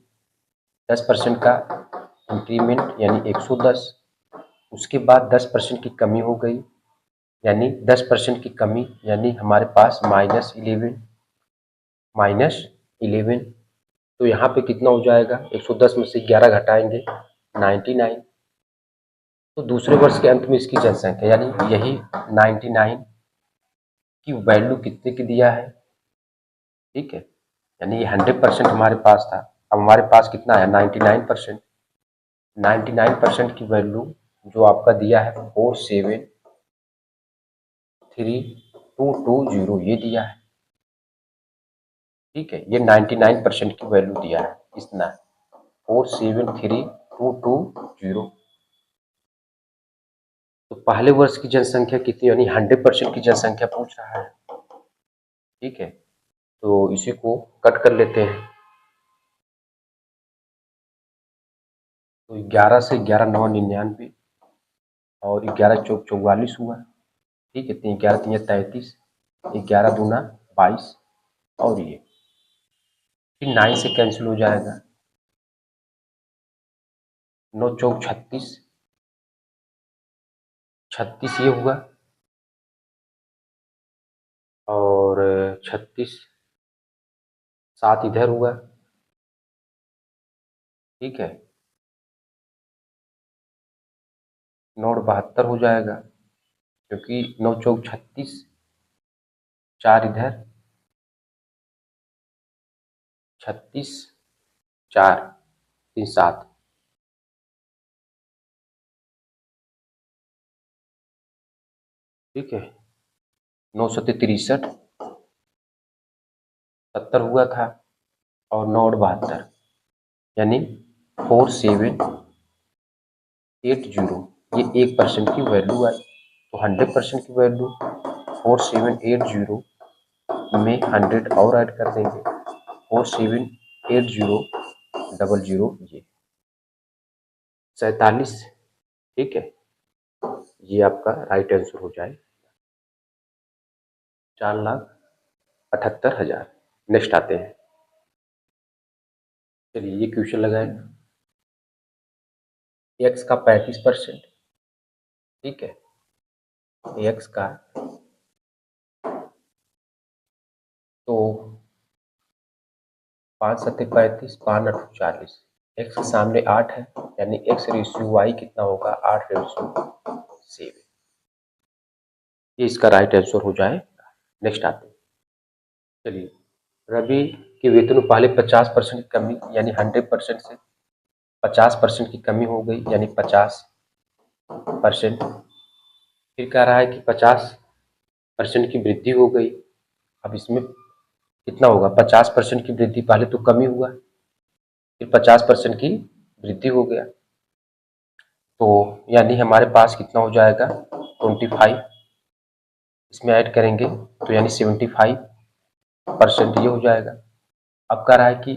[SPEAKER 1] 10% का इंक्रीमेंट यानी 110, उसके बाद 10% की कमी हो गई यानी 10% की कमी यानी हमारे पास -11, तो यहाँ पे कितना हो जाएगा, 110 में से 11 घटाएंगे 99, तो दूसरे वर्ष के अंत में इसकी जनसंख्या यानी यही 99 की वैल्यू कितने की दिया है। ठीक है, यानी ये 100% हमारे पास था, अब हमारे पास कितना है 99%, 99% की वैल्यू जो आपका दिया है 473220 ये दिया है। ठीक है, ये 99% की वैल्यू दिया है, इतना 473220। तो पहले वर्ष की जनसंख्या कितनी यानी 100% की जनसंख्या पूछ रहा है। ठीक है, तो इसी को कट कर लेते हैं, तो 11 से 11 9 99 और 11 चौक 44 हुआ। ठीक है, 11 3 33, 11 दूना 22 और ये फिर 9 से कैंसिल हो जाएगा, 9 चौक 36, 36 ये हुआ और 36 7 इधर हुआ। ठीक है, 9 और 72 हो जाएगा क्योंकि 9 चौक 36, 4 इधर 36, 4 3 7। ठीक है, 9 सत्ते 63, 70 हुआ था और 9 और 72 यानी 4780, ये 1% की वैल्यू आई, तो 100% की वैल्यू 4780 में 100 और ऐड कर देंगे 478000 ये 47। ठीक है, ये आपका राइट आंसर हो जाए 4,78,000। नेक्स्ट आते हैं, चलिए ये क्वेश्चन लगाए, एक्स का 35%। ठीक है, एक्स का तो 5 सत्ते 35, 5 8 40, एक्स के सामने 8 है यानी एक्स रेशियो वाई कितना होगा 8:7, ये इसका राइट आंसर हो जाए। नेक्स्ट आते हैं, चलिए रवि के वेतन में पहले 50% की कमी यानी 100% से 50% की कमी हो गई यानी 50%, फिर कह रहा है कि 50% की वृद्धि हो गई। अब इसमें कितना होगा, 50% की वृद्धि, पहले तो कमी हुआ फिर 50% की वृद्धि हो गया, तो यानी हमारे पास कितना हो जाएगा 25, इसमें ऐड करेंगे तो यानी 75% ये हो जाएगा। अब कह रहा है कि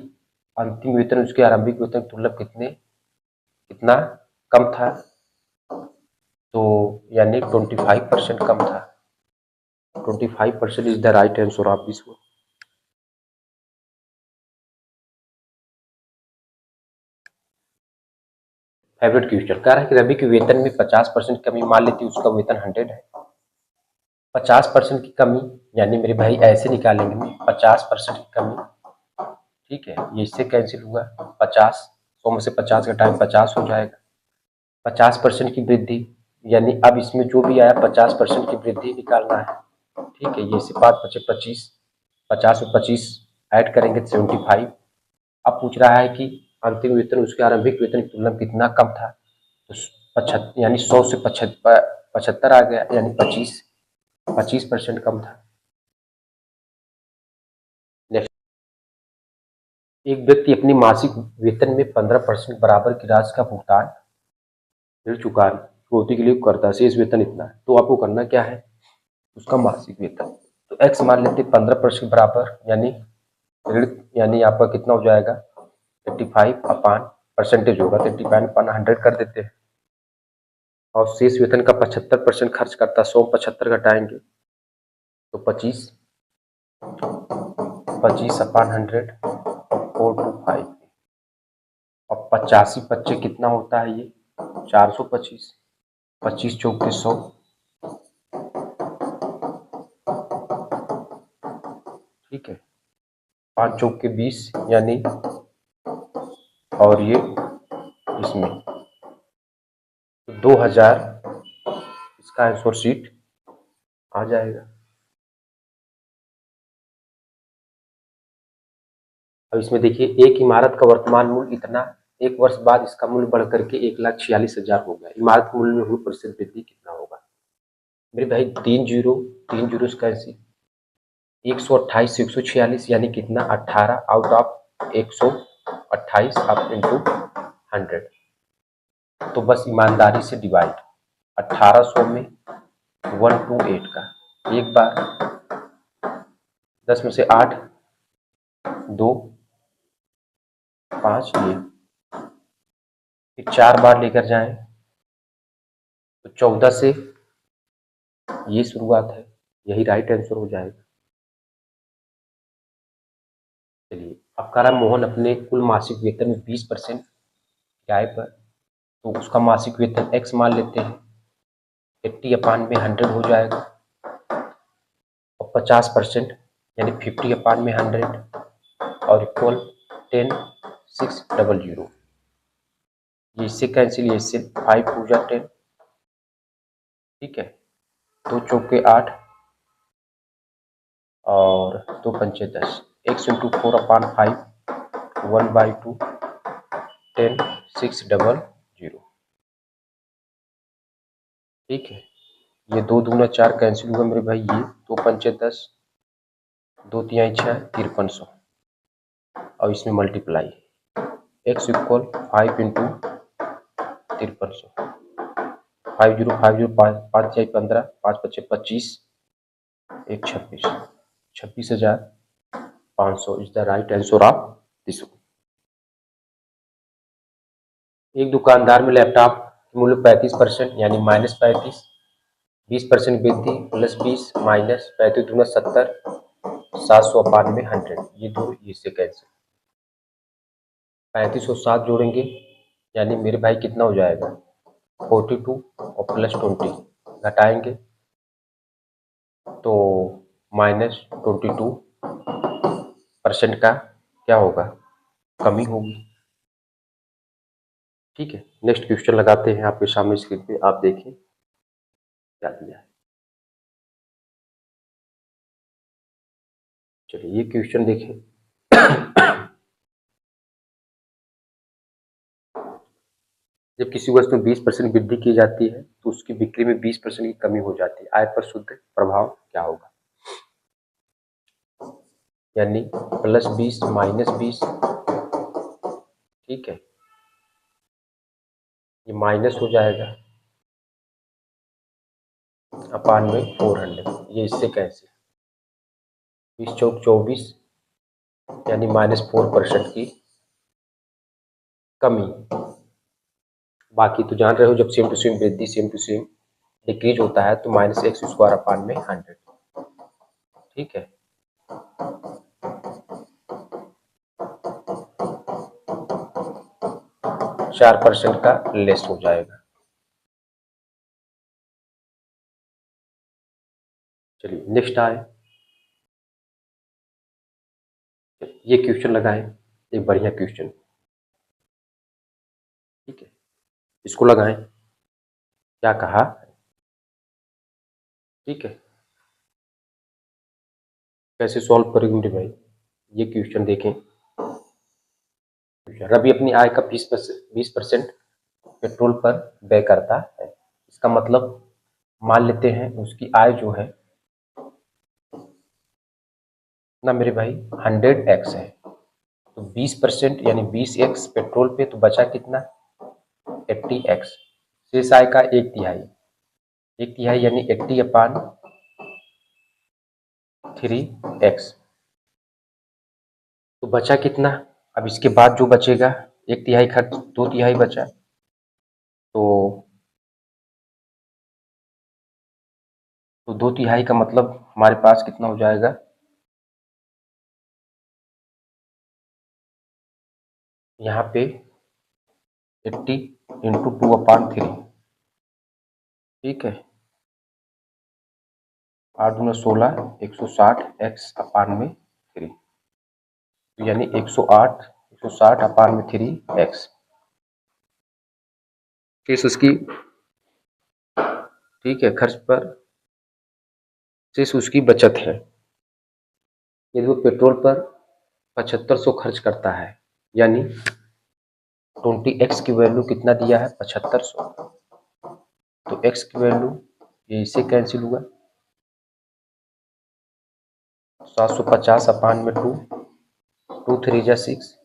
[SPEAKER 1] अंतिम वेतन उसके आरंभिक वेतन की तुलना कितना कम था, तो यानी 25% कम था। 25% is the right answer of this one. Favourite question कह रहा है कि रवि के वेतन में 50% कमी, मान लेती उसका वेतन 100 है, 50% की कमी यानी मेरे भाई ऐसे निकालेंगे 50% की कमी। ठीक है, ये इससे कैंसिल हुआ 50, 100 में से 50 का टाइम 50 हो जाएगा, 50% की वृद्धि, यानी अब इसमें जो भी आया 50% की वृद्धि निकालना है। ठीक है, ये से 5 बचे 25, 50 और 25 ऐड करेंगे 75। अब पूछ रहा है कि अंतिम वेतन उसके आरंभिक वेतन की तुलना में कितना कम था, तो 75 यानी 100 से 75 आ गया, यानी 25% कम था। नेक्स्ट, एक व्यक्ति अपनी मासिक वेतन में 15% बराबर की राशि का भुगतान ऋण चुकौती के लिए करता है, शेष वेतन इतना है। तो आपको करना क्या है, उसका मासिक वेतन, तो एक्स मान लेते 15% बराबर, यानी ऋण, यानी आपका कितना हो जाएगा 35 अपान परसेंटेज होगा, 35 अपान 100 कर देते हैं, और शेष वेतन का 75% खर्च करता है, 100 75 घटाएंगे तो 25 अपान 100 425, और 85 बच्चे कितना होता है ये 425, 25 चौक के 100, ठीक है, 5 चौक के 20, यानी, और ये इसमें तो 2000 इसका आंसर शीट आ जाएगा। अब इसमें देखिए, एक इमारत का वर्तमान मूल्य इतना, एक वर्ष बाद इसका मूल्य बढ़ करके 1,46,000 हो गया, इमारत मूल्य में हुई प्रतिशत वृद्धि कितना होगा। मेरे भाई 3 जीरो कैंसिल, 128 से 146 यानी कितना 18 आउट ऑफ 128 आप इंटू 100, तो बस ईमानदारी से डिवाइड 1800 में 128 का, एक बार 10 में से 8 2 5, ये फिर 4 बार लेकर जाएं तो 14 से ये शुरुआत है, यही राइट आंसर हो जाएगा। चलिए, अब कह रहा है मोहन अपने कुल मासिक वेतन में 20% किराए पर, तो उसका मासिक वेतन एक्स मान लेते हैं, 80 अपान में 100 हो जाएगा, और 50% यानी 50 अपान में 100 और इक्वल 10 600, ये इससे कैंसिल, ये इससे 5 हो जा 10, ठीक है, 2 चौके 8 और 2 पंचे 10, x इंटू 4 अपान 5 1/2 10 600, ठीक है, ये 2 दूना 4 कैंसिल हुआ मेरे भाई, ये 2 पंचे 10 2 तिहाई 6 5300, और इसमें मल्टीप्लाई x इक्वल 5 इंटू 5300, 5050 5 तिहाई 15 5 पच्चे 25 1 26 26,500 is the right answer of this. एक दुकानदार में लैपटॉप मूल्य 35% यानी -35, 20% वृद्धि प्लस 20 माइनस 35 दूना 70 700 अपान में 100, ये दो इससे कैंसिल, 35 और 7 जोड़ेंगे यानी मेरे भाई कितना हो जाएगा 42 और प्लस 20 घटाएंगे तो -22% का क्या होगा, कमी होगी। ठीक है, नेक्स्ट क्वेश्चन लगाते हैं आपके सामने स्क्रीन पे, आप देखें क्या दिया है। चलिए ये क्वेश्चन देखें, जब किसी वस्तु में 20% वृद्धि की जाती है तो उसकी बिक्री में 20% की कमी हो जाती है, आय पर शुद्ध प्रभाव क्या होगा, यानी +20 -20, ठीक है, ये माइनस हो जाएगा अपान में 400, ये इससे कैंसिल, 20 चौक 24 यानी -4% की कमी। बाकी तो जान रहे हो, जब सेम टू सेम वृद्धि सेम टू सेम डिक्रीज होता है तो -x² अपान में 100, ठीक है, 4% का लेस हो जाएगा। चलिए नेक्स्ट आए, ये क्वेश्चन लगाएं, एक बढ़िया क्वेश्चन, ठीक है, इसको लगाएं, क्या कहा, ठीक है। कैसे सॉल्व करेंगे मेरे भाई, ये क्वेश्चन देखें। रवि अपनी आय का 20% पेट्रोल पर व्यय करता है। इसका मतलब मान लेते हैं उसकी आय जो है ना मेरे भाई 100x है, तो 20% यानी 20x पेट्रोल पे, तो बचा कितना 80x। शेष आय का एक तिहाई यानी 80/3x, तो बचा कितना। अब इसके बाद जो बचेगा, एक तिहाई खर्च, दो तिहाई बचा, तो दो तिहाई का मतलब हमारे पास कितना हो जाएगा, यहाँ पे 80 × 2/3, ठीक है। 8 दूना 16, 160x/3, यानी 160/3x। केस उसकी, ठीक है, खर्च पर शेष उसकी बचत है। यदि वो पेट्रोल पर 7500 खर्च करता है, यानी 20x की वैल्यू कितना दिया है 7500, तो x की वैल्यू ये इससे कैंसिल हुआ, 750/2, 2 3 जा 6,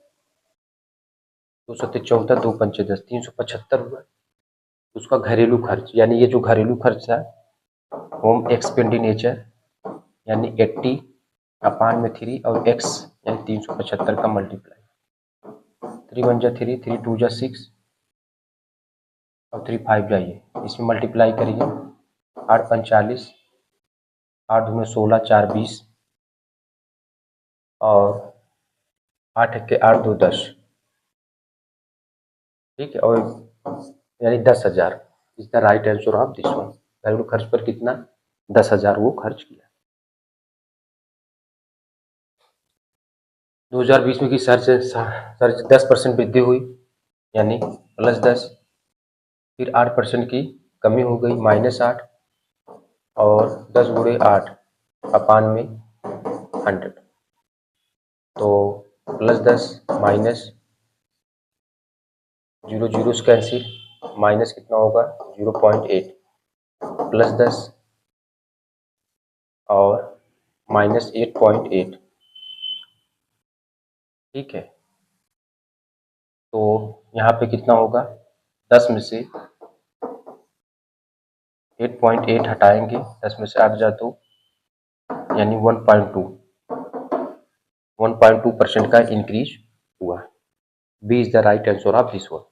[SPEAKER 1] 2 7 14, 2 5 10, 375 हुआ। उसका घरेलू खर्च, यानी ये जो घरेलू खर्च है होम एक्सपेंडिचर, यानी 80/3 और x यानी 375 का मल्टीप्लाई, 3 1 जा 3, 3 2 जा 6 और 3 5 जाइए, इसमें मल्टीप्लाई करिए, 8 5 40, 8 दूने 16, 4 20 और 8 के 8 2 10, ठीक है, और यानी 10,000 is the right answer of this one. घरेलू खर्च पर कितना 10,000 वो खर्च किया। 2020 में की सर्च 10% वृद्धि हुई, यानी +10, फिर 8% की कमी हो गई -8, और 10 × 8/100, तो +10 माइनस 0 0 से कैंसिल, माइनस कितना होगा 0.8, +10 और -8.8, ठीक है। तो यहाँ पे कितना होगा, 10 में से 8.8 हटाएंगे, 10 में से 8 जा तो यानी 1.2% का इंक्रीज हुआ। B is the right answer of this one.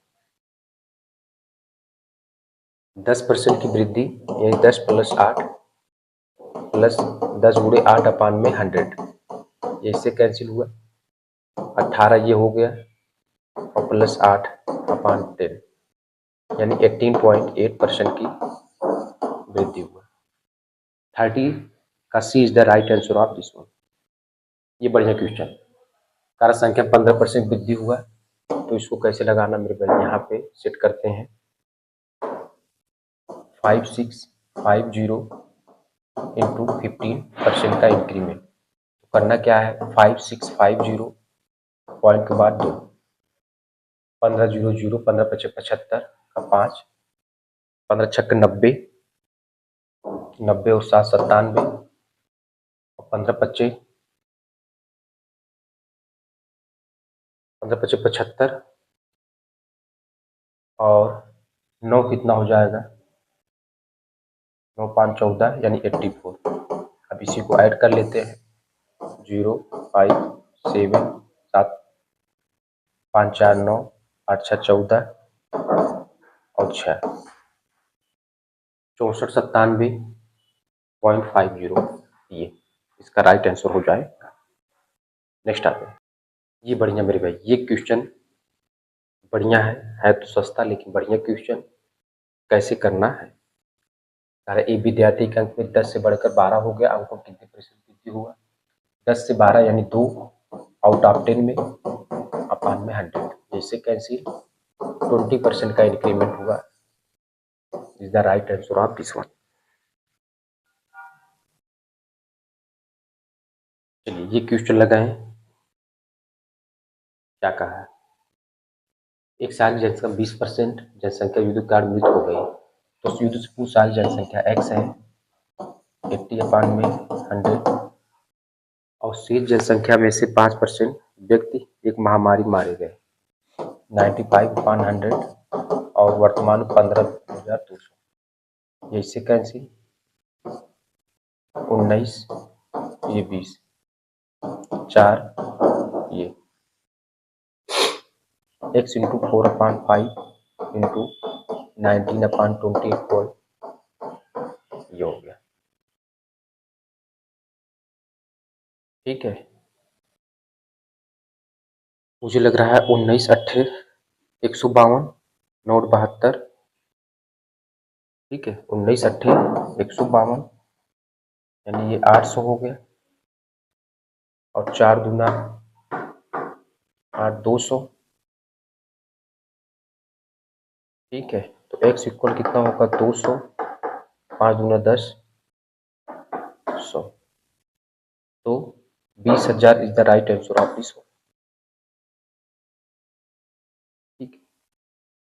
[SPEAKER 1] 10% की वृद्धि, यानी 10 + 8 प्लस 10 × 8/100, ये इससे कैंसिल हुआ, 18 ये हो गया और +8/10, यानी 18.8% की वृद्धि हुआ। 30 का C is the right answer of this one. ये बढ़िया क्वेश्चन। कारक संख्या 15% वृद्धि हुआ, तो इसको कैसे लगाना मेरे भाई, यहाँ पे सेट करते हैं 5650 इंटू 15% का इंक्रीमेंट। तो करना क्या है, 5650 पॉइंट के बाद 2, 15 0 0, 15 5 75 का 5, 15 6 90, 90 और 7 97, और 15 25 75, और 9 कितना हो जाएगा, 9 5 14, यानी 84। अब इसी को ऐड कर लेते हैं, 0 5 7 7 5 4 9 8 6 14 और 6 64 97.50, ये इसका राइट आंसर हो जाएगा। नेक्स्ट आते हैं, ये बढ़िया मेरे भाई, ये क्वेश्चन बढ़िया है तो सस्ता लेकिन बढ़िया क्वेश्चन। कैसे करना है, सारे एक विद्यार्थी के अंक में 10 से बढ़कर 12 हो गया, अंकों कितने प्रतिशत वृद्धि हुआ, 10 से 12 यानी 2 आउट ऑफ 10 में /100, जैसे कैंसिल, 20% का इंक्रीमेंट हुआ, is the right answer of this one. चलिए ये क्वेश्चन लगाएं, क्या कहा है। एक साल की जनसंख्या 20% जनसंख्या युद्ध काल मृत हो गई, तो उस युद्ध से पूर्व साल जनसंख्या x है 80/100, और शेष जनसंख्या में से 5% व्यक्ति एक महामारी मारे गए 95/100, और वर्तमान 15,200। ये इससे कैंसिल 19, ये 20, 4 ये x इंटू 4/5 इंटू 19/24 ये हो गया। ठीक है, मुझे लग रहा है 19 अट्ठे 152 नोट 72। ठीक है, 19 अट्ठे 152 यानी ये 800 हो गया, और 4 दूना 8 200। ठीक है, तो x इक्वल कितना होगा 200, 5 दूना 10 100, तो 20,000 is the right answer of this.